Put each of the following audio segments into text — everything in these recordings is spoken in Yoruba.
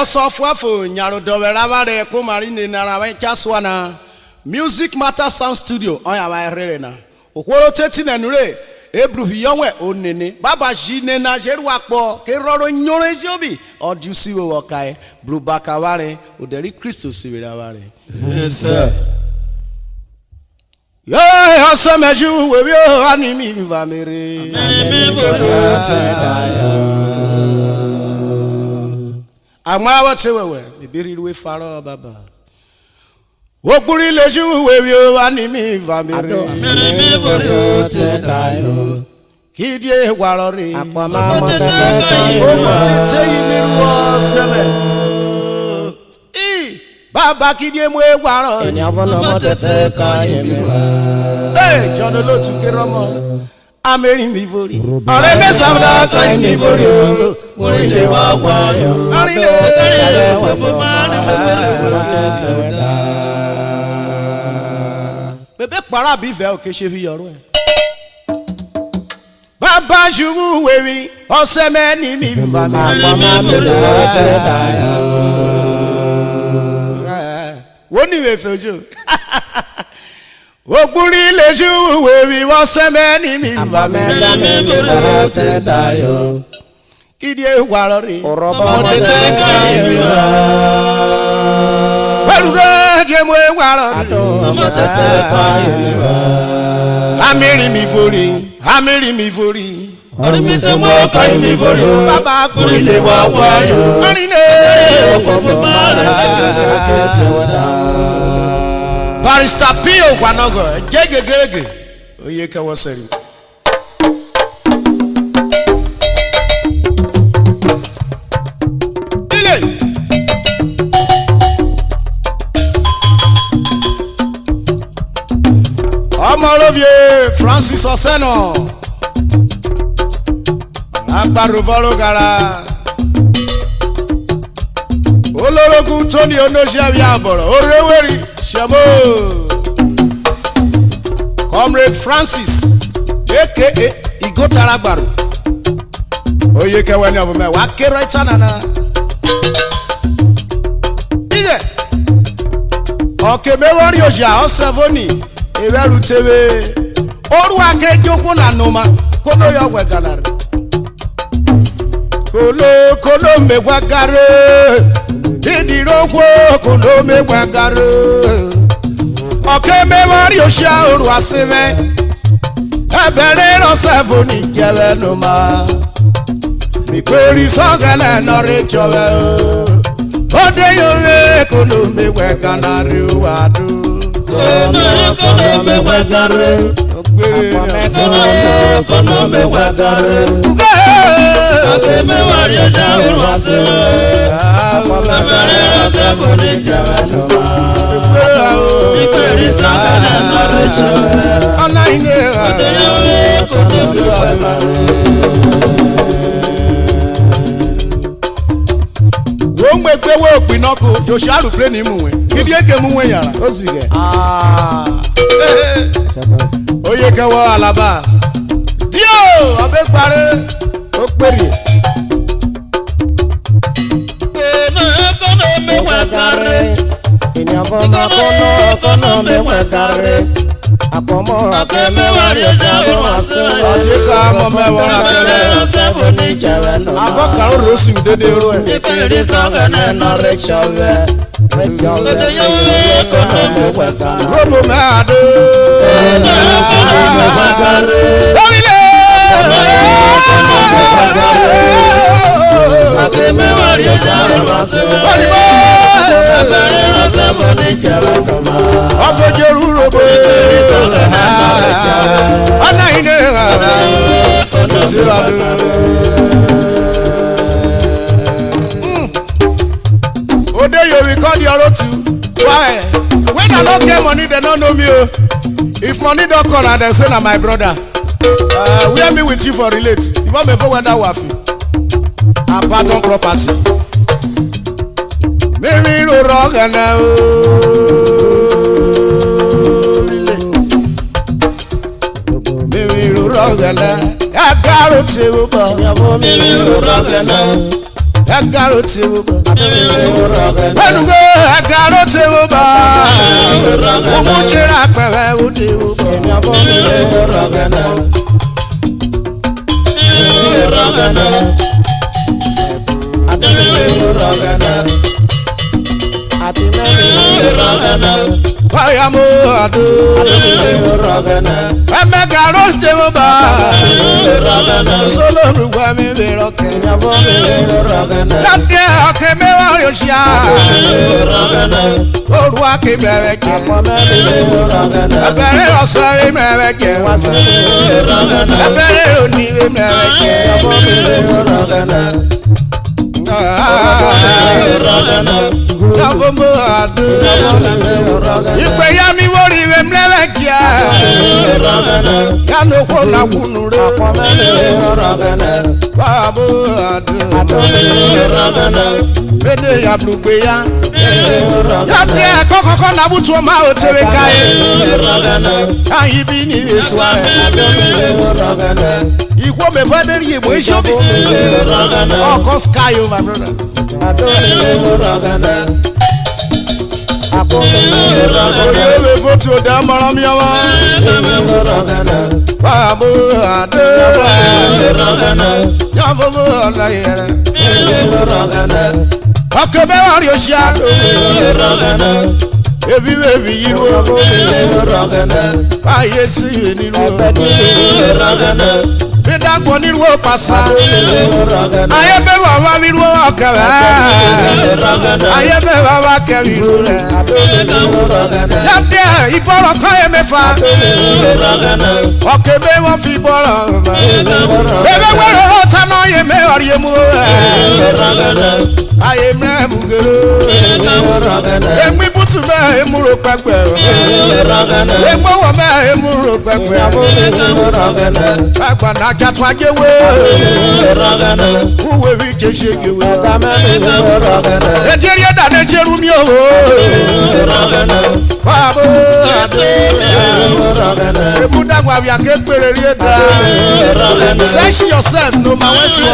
Osofuafo nyaro dovera bare ko marine na rawe kaswana Music Matter Sound Studio on ya wa rere na. Okoro teti na nure ebruhi yonwe onene baba jine na jeru apo ke roro nyore jobi odusi wo wokai brubaka ware oderi Kristo siwira ware. Yes sir. Yeah, asameju we bio animi vamere. Amawa chewewe ibiriwe faro baba. Okuri leju we bio animi vamere. Kidie warori. Apama Baba kidie mwe waro. Eni avono motete ka yemira. Hey, John lo tu keromo. Ameri mi vori. Ore me sabda ka mi vori. Mori le wa wa yo. Ari le wa ma na bebe para bi ve o ke se fi yoro e. Baba juwu wewi, ose me ni mi va mi. Apama motete ka yo. Woni we fejo. Ogburi leju wewi won se me ni mi va mi. Motete ka yo. Kidie warori. Orobo motete ka yo. Waruga je mwe warori. Motete ka yo. Amiri mi vori. Ori mi se mo ka mi vori. Baba kuri le wa wa yo. Ari le. Barista Pio Kwanogo, gegegege. Oye ka wasari. Ile. Omorovie Francis Oseno. Agbaruvolo gara. Olorogun Tony Onojabi Aboro. Oreweri Shamo. Comrade Francis aka Igotaragbaru. Oyeke weni obume wa kero itanana. Ide. Okebe wori oja osevoni. Eweru tewe. Oru akejoku na numa. Kono yo wegalare. Kolo megwagare. Didi rokwo kono megwagare. Oke mewari oshia oru asime. Ebere rosevoni kewe numa. Mikweri sogele nore chowe. Ode yowe kono megwagare wadu. Kono megwagare. Kono megwagare. Oke mewari oshia oru asime. Ebere rosevoni kewe numa. Womwepewe opinoko Joshua play ni muwe. Kidi eke muwe yara. Ozige. Oye kewo alaba. Dio abe pare. O peri. Kono megwagare. Ini aboma kono megwagare. Apomo akeme wari ojawo aso. Ajika mo mewora kele. Sevoni jawe no. Avoka rosi udede ro e. Ikiri songane no rechawe. Kono yowe kono megwagare. Robo meado. Kono megwagare. Orile. Akeme wari ojawo aso. Ebere sevoni jawe no. Ofojeru robo. Ana ine Ode you record your road to. Why? When I don't get money, they don't know me. If money don't come, they say na my brother. Where me with you for relate? You want me for whether wafi? Abandon property. Maybe no wrong now. Rogana, I got to tell you. Egaro tewoba. Enugo egaro tewoba. Umuchira pewe utewoba. Wayamo ado. Emegaro tewoba. Solo ruwa mi beroke. Yadde akeme warioshia. Orwa kebeweke. Abere oso imeweke. Abere oni imeweke. Yavomo ado. Ipe yami wori we mlewekia. Yano kona kunure. Babo ado. Bede ya blugbe ya. Yate koko na butu ma otewe kai. Ayi bi ni esware. Ikwo me faderi ebo ishobi. Oko sky o my brother. Oyewe foto da mara mi awa. Babo ado. Yavomo ala yere. Akebe warioshia. Ebi baby yiru. Aye si ni ru. Bidagbo ni ru pasa. Aye be baba mi ru okebe. Aye be baba ke mi ru re. Yade iboro ko ye mefa. Okebe won fi boro. Bebe wero ta no ye me ori emu. Aye mre mugero. Emi butu me emuro pepe. Egbo wo me emuro pepe. Agba na jatwa jewe. Uwe wi chesegewe. Ejeri da ne jeru mi owo. Babo ade. Ebuda gwa bia ke pere ri da. Search yourself no ma wesi o.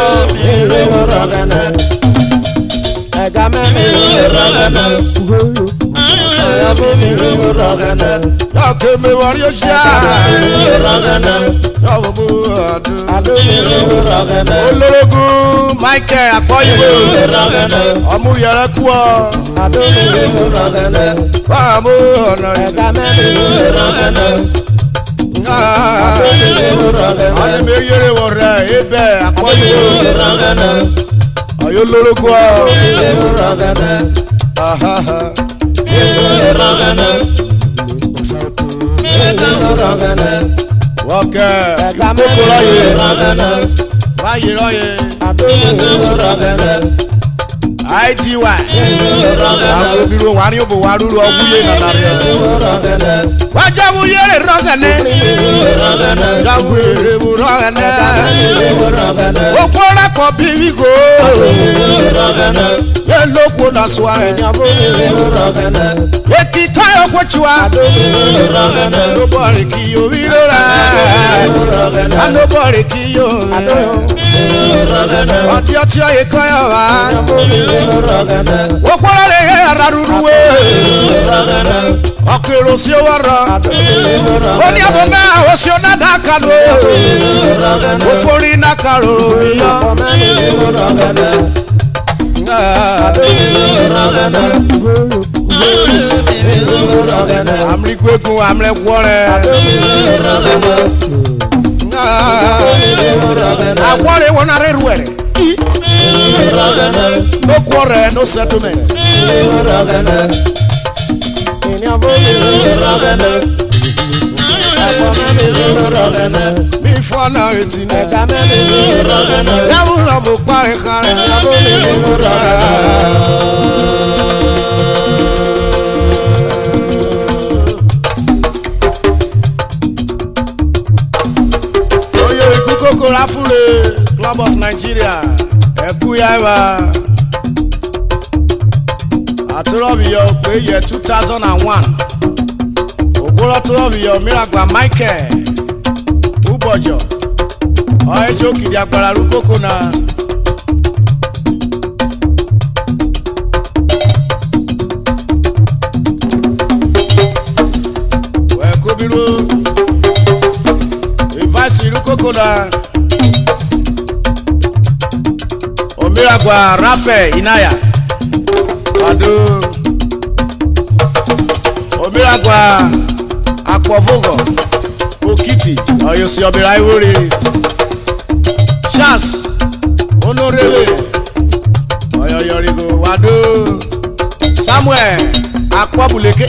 Yake me warioshia. Yavomo ado. Olorogun Michael Akoyiwe. Omuyere kuo. Babo ona. Ani me yere wore ebe Akoyiwe. Ayolorogun. Okay. ITY. Biro wari obo waruru oguye na nare. Wajabu yere rogane. Jabu yere rogane. Okora ko biwigo. Ye loko na sware. Eki kayo kwochwa. Nobody ki yo wirora. Nobody ki yo. Odi oti oye kayo wa. Okora le araruruwe. Okero si wara. Oni aboma o si onada kanu. Ofori na karo biya. Amri kweku amle kwore. Akwore wona reruere. No quarrel, no settlement. Before now it's in Club of Nigeria. Ekuyaiba. Atorobiyo pe year 2001. Okoro Atorobiyo Miracle Michael. Ubojo. Oejo kidi agbara rukoko na. koda Omiragwa Rafe Inaya Ado Omiragwa Akwovogo Okiti Oyosi Obira Iwori Chance Honorable Oyoyorigo Wado Samuel Akwabuleke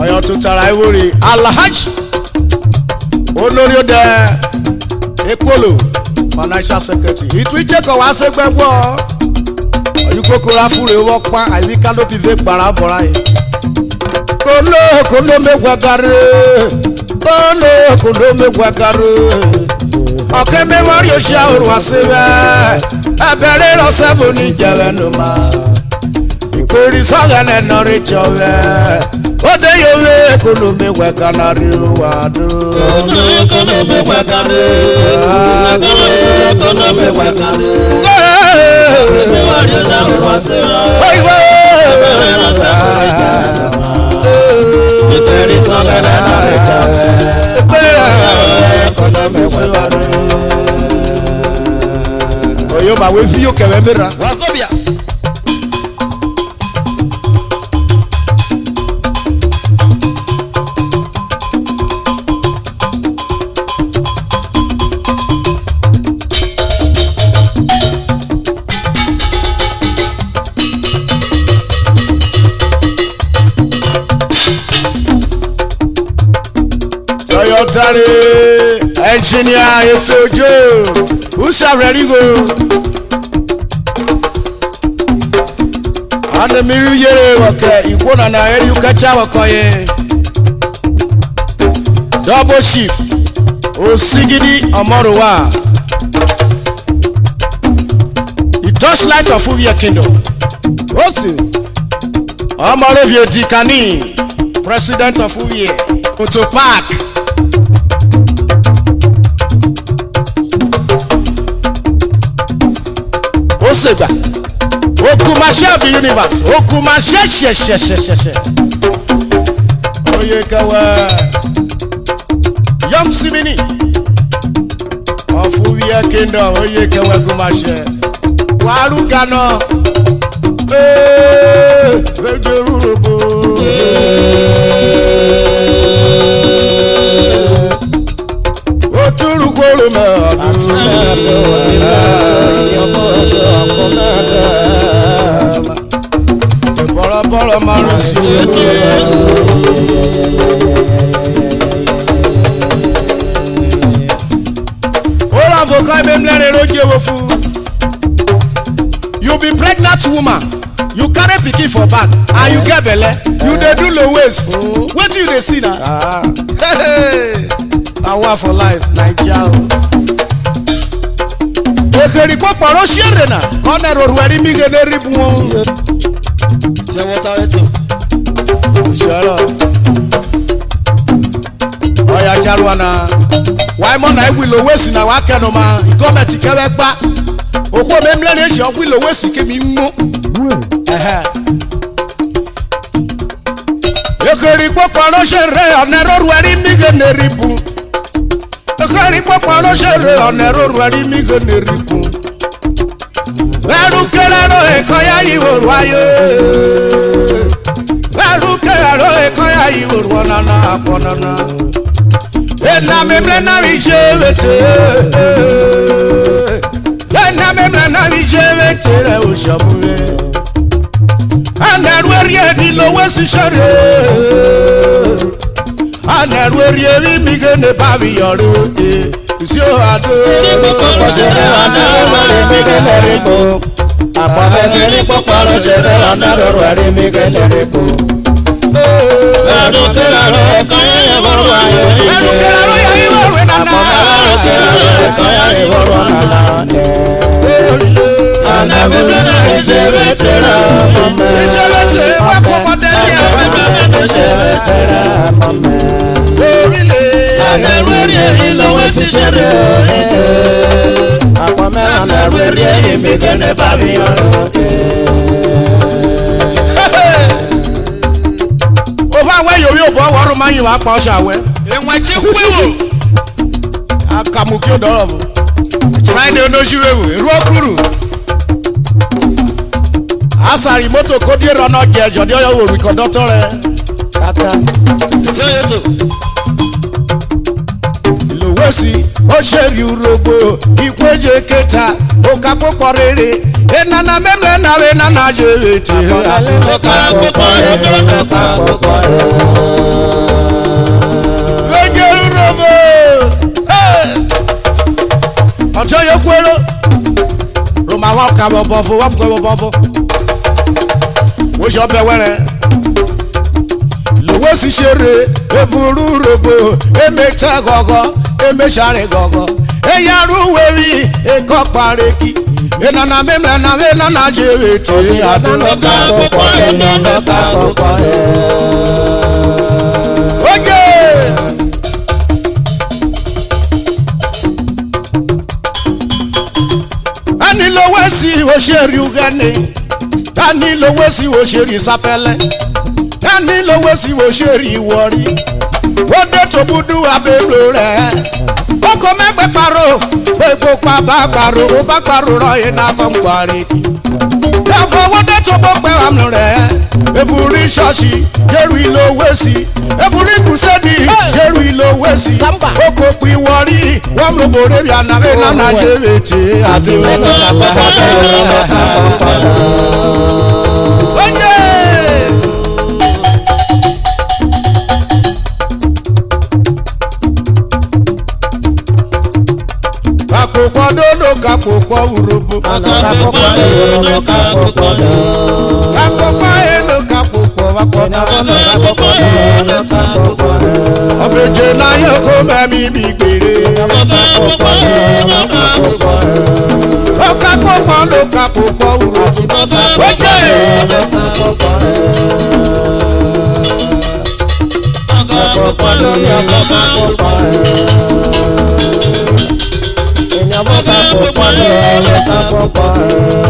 Oyo Tutara Iwori Alhaji Olórí Ode Ekolo Financial Secretary Itwije ko wa se gbegbo Oyukokora fure wo pa ayi kanopi ve gbara bora yi Kono megwagare Kono megwagare Oke me wari o sha oru asebe Ebere ro sebo ni jere no ma Ikori sogale no re jowe Ode yowe kono megwaganari wado Kono megwagare Kono megwagare Me wari o sha oru asebe Ebere ro sebo ni jere no ma Ikori sogale no re jowe Kono megwagare Oyo ma we fi o kewe mira Wazobia Tare engineer Efeojo Usa ready go Ande miru yere wake ikona na eri ukacha wakoye Double chief Osigidi Omorowa The torchlight of Ovedje Kingdom Osi Omorevie Dikani President of Ovedje Auto Park Osegba Okumashe of the universe Okumashe she Oye kawa Young Simini of Ovedje Kingdom Oye kawa Okumashe Waru Gano URHOBO Oturu koro me Bora maro si Ora voka be mlere roje wofu You be pregnant woman You carry pikin for back and you get belle You dey do low waist What you dey see na Awa for life Naija Ekeri popo ro shere na Kone ro rueri mi ge ne ribu won Se water eto Shara Oya Jalwana Why mo na wi low waist na wa kenu ma Government kewe gba Okwo me mle ne se wi low waist ke mi mo Ekeri popo ro shere one ro rueri mi ge ne ribu Ekeri popo ro shere one ro rueri mi ge ne ribu Veru keraro ekoya iworu ayo Veru keraro ekoya iworu onana akonana Ena memle na wijewete Ena memle na wijewete re oshamule Anerweri edi lowe si share Anerweri edi migene babi yoro Sio ado Kokoro shere anerweri migene ripo Apameni kokoro shere anerweri migene ripo Veru keraro ekoya iworu ayo Veru keraro ya iworu enana Veru keraro ekoya iworu anana Anabebe na ijewete ra mame Ijewete wakomodelia Anabebe na ijewete ra mame Anerweri ilowe si shere Anerweri imigene babi yoro Oba we yoyo bo woru man yin wa pa o shawe Enwe chi kwewo akamuki odoro bu Friday onojiwewu eru okuru asari moto kodi rona jejo di oyo woru conductor re tata so yeto lowesi o sheri urobo ikweje keta o kapopo rere enana memle na we na jewete akapopo wejeru robo ọjọ́ yóò kwero roma wọn kà bọ̀bọ̀ fún wọn pẹ̀ bọ̀bọ̀ fún wọ́n ṣe ọbẹ̀ wẹ́rẹ́ lówó sì ṣeré efuru robo emeta gọ́gọ́ emesare gọ́gọ́ eyaru wẹ̀rí ekọ́ pareki enana mẹ́mẹ́ na mẹ́ nana jẹ́rẹ̀ tí àdúrà akapopo oye. Tani lówó sí òṣèré Ugani, tani lówó sí òṣèré Sapele, tani lówó sí òṣèré Ìwọ̀rí, ó dé tó budu abẹ́lò rẹ̀, ó kò mẹ́gbẹ́ paro, gbogbo pa bá paro, ó bá paro rọ iná fún kwari. Dáfọ̀ ó dé tó bó pẹ́ àmì rẹ̀, èfúrí ṣọ́ọ̀ṣì, jẹ́rù ìlówó sí, èfúrí kùsẹ́dì, jẹ́rù ìlówó sí, ó kò pín wọ̀rí, wọ́n mú bòrè bí ànàmé nánà jẹ́rẹ̀ tí àti mẹ́ta oye. Kakopọ̀ dodo kakopọ̀ urobo. Kakopọ̀ elo kakopọ̀ wakọ̀nà. Ọ̀fẹ̀jẹ̀ náà yóò kó mẹ́mí mi gbèrè. Ó kakopọ̀ ló kakopọ̀ urobo. Oye.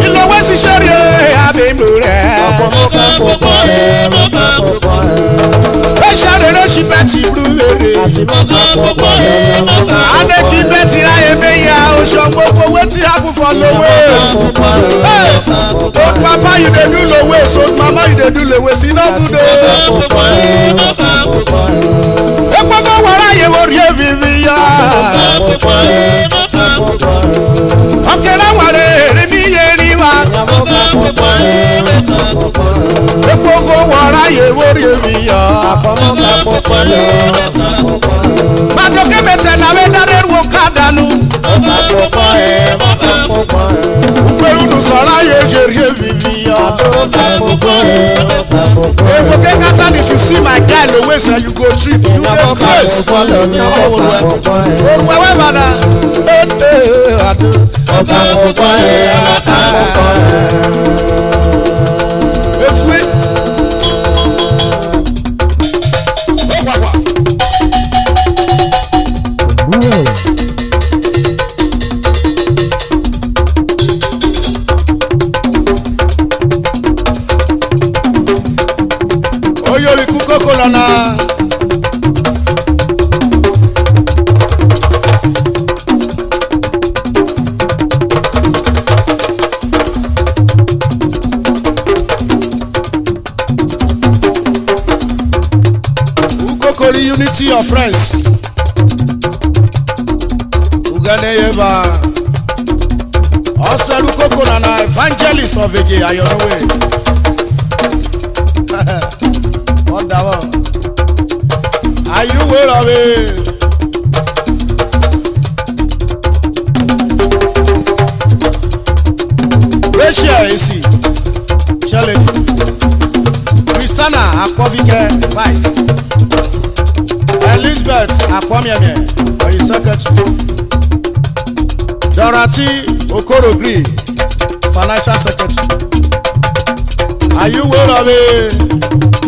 Ìlọ́wọ́ sì ṣeré abẹ́mú rẹ̀. Ó ṣàrẹ̀rẹ̀ ṣì bẹ́ẹ̀ ti rú wèrè. Adékì bẹ́ẹ̀ ti ráyè méyà oṣù gbogbo owó tí a kún fọ́ lówó èso. Old papa you dey do lowe so mama you dey do lowe sí no good o. Epo kò wọ́n ráyè wò rí èbìbì yá. Ọ̀kẹ́rẹ́ wà lè rí mi yé rí wa. Epo kò wọ́n ráyè wò rí èbì yá. Màdókè mẹ́tẹ̀ náà wẹ́ dáre wo ká dànù. Pẹ̀lú sọ̀rọ̀ ayé jẹ̀rí èbìbì yá. Epo kẹ́kátà if you see my guy the way say you go trip you dey craze. Òwúwẹ́ bàdà. Efue. Oyori kukoko lana. Ukokori unity of friends. Ugane yeba. Oseru koko lana evangelist of Ovedje Ayonuwe. Wonderful. Ayonuwe rawe. Rachel Esi, Cheleni, Christiana Akpobike Vice, Elizabeth Akpomieme, or his secretary, Dorothy Okorogri, financial secretary. Ayonuwe rawe.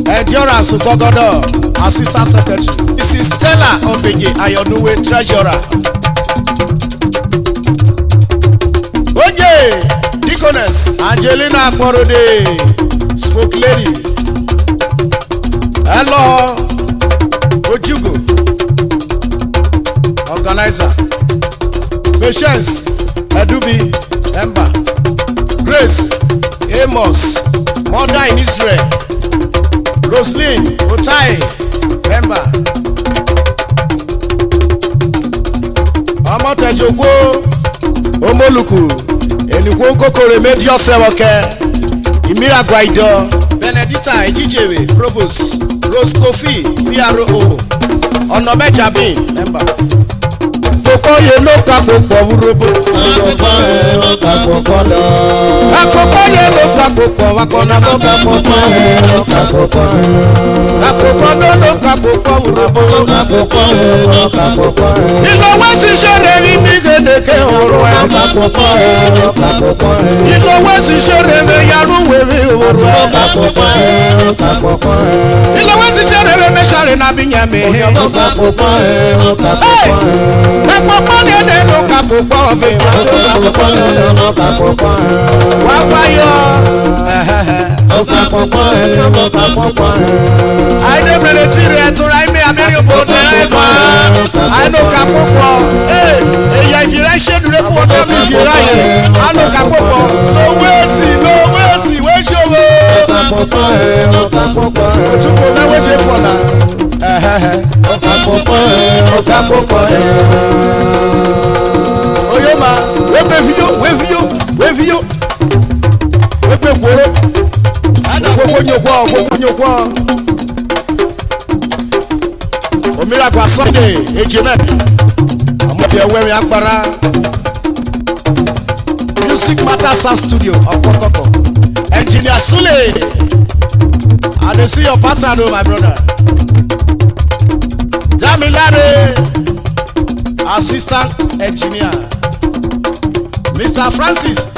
Endurance Ugogodo, assistant secretary. Mrs. Stella Ovedje Ayonuwe, treasurer. Oje, deaconess Angelina Akporode, spoke lady. Hello, Ojugo, organizer. Patience, Edubi, Ember, Grace, Amos, Mother in Israel, Roslyn, Otai, Ember, Amotejogbo, Omoluku, Enikwo Kokore Medio Sewoke, Imira Guaido, Benedita Ejijewe, Provost, Rose Kofi, PRO, Onomejabin, Ember. Akokoye ló ka púpọ̀ wúrobo. Akokoye ló ka púpọ̀ lọ. Akokoye ló ka púpọ̀ wakọ̀nà ló ka púpọ̀. Akokoye ló ka púpọ̀ lọ. Akokoye ló ka púpọ̀ wúrobo. Akokoye ló ka púpọ̀ lọ. Ìlọ́wọ́ sì ṣeré rí mi gèdèké òru ẹ̀. Akokoye ló ka púpọ̀ lọ. Ìlọ́wọ́ sì ṣeré mi yarú wèmí òru ẹ̀. Akokoye ló ka púpọ̀ lọ. Ìlọ́wọ́ sì ṣeré mi mẹ́sàrè nàbí yẹn mi. Akokoye ló ka púpọ̀ lọ. Akọ́kọ́ ní ẹ̀dẹ̀ ló ka púpọ̀ ọ̀fẹ́ ìjọ́sọ́. Akokoye ló ka púpọ̀ lọ. Wá fáyọ̀. Ló ka púpọ̀ lọ. Ló ka púpọ̀ lọ. Àìdébìrì tí rẹ̀ tún ra ẹ̀mí abẹ́rẹ́ òbò tẹ̀lé ẹ̀gbọ́n. Àìlóka púpọ̀. Èyà ìfìrẹ́ ṣèdúró kú ọ̀tá mi ìfìrẹ́ yẹn. Àìlóka púpọ̀. Lówó èsì wéṣọ̀wọ́. Ló ka púpọ̀ lọ. Ló ka púpọ̀ lọ. Òtúkọ̀ náwó dé pọ̀ náà. Ló ka púpọ̀ lọ. Ló ka púpọ̀ lọ. Oyoma, wépe fíyó. Wépe kúrò. Gbogbo nyokwo. Omiragwa Sunday, Ejime. Ọmọdé ẹwẹ́ mi agbára. Music Matter Sound Studio, Ọ̀pọ̀kọ̀kọ̀. Engineer Sule. I dey see your pattern o, my brother. Damilare, assistant engineer. Mr. Francis.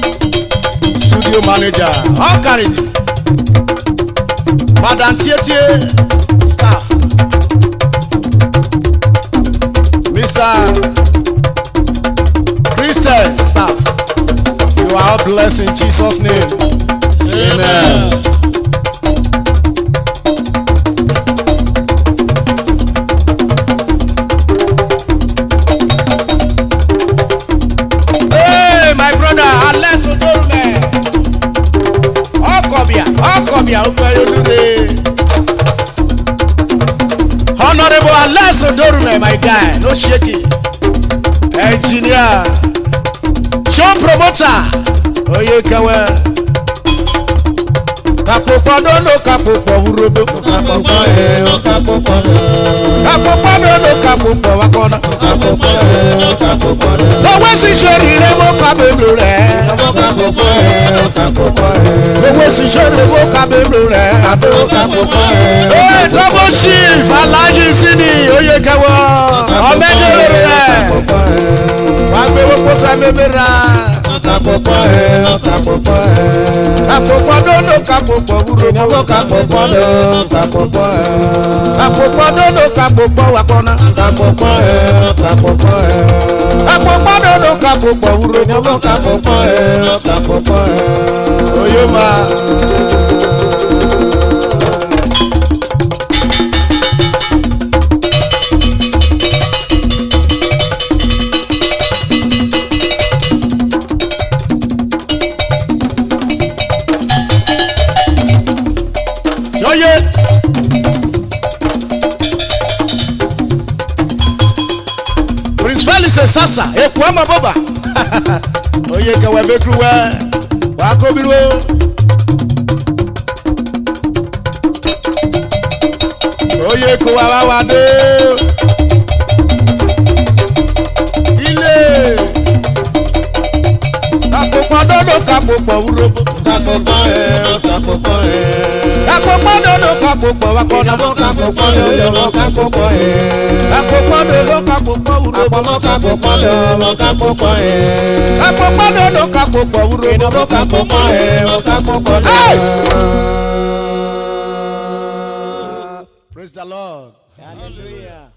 Studio manager. All carried. Madam Tietie, staff. Mr. Christian, staff. You are all blessed in Jesus' name. Amen. Hey, my brother, Alex Odorume. Ọkọ̀bíà, Honorable Alex Odorume, my guy, no shaking. Engineer, show promoter, Oyekewe. Kapopọ̀ ló kapopọ̀ wúrobo. Akokoye ló ka púpọ̀ lọ. Kapopọ̀ ló kapopọ̀ wakọ̀nà. Akokoye ló ka púpọ̀ lọ. Lọ́wọ́ sì ṣe rire mo ka bèbè rẹ̀. Akokoye ló ka púpọ̀ lọ. Lọ́wọ́ sì ṣe rire mo ka bèbè rẹ̀. Akokoye ló Ee, double chief Alhaji Sini Oyekewe. Ọmọdé rẹ̀. Wà á gbé wọ́pọ̀ sọ bèbè rẹ̀. Akokoye ló ka púpọ̀ lọ. Kapopọ̀ ló kapopọ̀ wúrobo. Ló ka púpọ̀ lọ. Ka púpọ̀ lọ. Kapopọ̀ ló kapopọ̀ wakọ̀nà. Akokoye ló ka púpọ̀ lọ. Kapopọ̀ ló kapopọ̀ wúrobo. Ló ka púpọ̀ lọ. Ka púpọ̀ lọ. Oyoma. Yoye. Prince Felix Sasa, Ekwama Boba. Oyekewe Bekruwe, Wakobiro. Oyekewe Wawade. Ile. Kapopọ̀ ló kapopọ̀ wúrobo. Akokoye ló ka púpọ̀ lọ. Kapopọ̀ ló kapopọ̀ wakọ̀nà. Akokoye ló ka púpọ̀ lọ. Kapopọ̀ ló kapopọ̀ wúrobo. Ló ka púpọ̀ lọ. Ló ka púpọ̀ lọ. Kapopọ̀ ló kapopọ̀ wúrobo. Ló ka púpọ̀ lọ. Ló ka púpọ̀ lọ. Praise the Lord. Hallelujah.